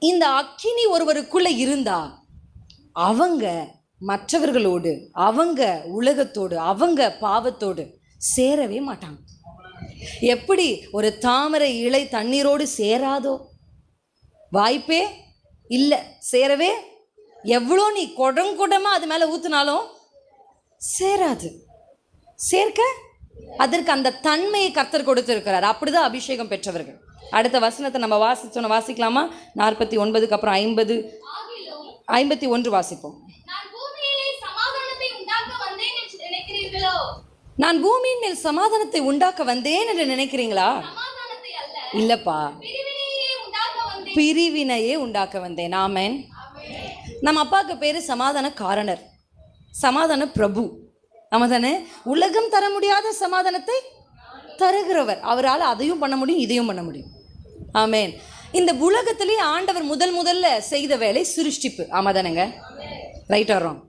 இந்த அக்கினி ஒருவருக்குள்ள இருந்தா அவங்க மற்றவர்களோடு, அவங்க உலகத்தோடு, அவங்க பாவத்தோடு சேரவே மாட்டாங்க. எப்படி ஒரு தாமரை இலை தண்ணீரோடு சேராதோ, வாய்ப்பே இல்லை சேரவே. எவ்வளோ நீ குடமா அது மேலே ஊற்றினாலும் சேராது. சேர்க்க அதற்கு அந்த தன்மையை கர்த்தர் கொடுத்திருக்கிறார். அப்படிதான் அபிஷேகம் பெற்றவர்கள். அடுத்த வசனத்தை நம்ம வாசிக்கலாமா? 49 அப்புறம் 51 வாசிப்போம். நான் பூமியின் மேல் சமாதானத்தை உண்டாக்க வந்தேன் என்று நினைக்கிறீங்களா? இல்லப்பா, பிரிவினையே உண்டாக்க வந்தேன். ஆமென். நம்ம அப்பாவுக்கு பேரு சமாதான காரணர், சமாதான பிரபு. நம்ம தானே உலகம் தர முடியாத சமாதானத்தை தருகிறவர். அவரால் அதையும் பண்ண முடியும், இதையும் பண்ண முடியும். ஆமென். இந்த உலகத்திலேயே ஆண்டவர் முதல்ல செய்த வேலை சிருஷ்டிப்பு. ஆமா தானேங்க? Right or wrong?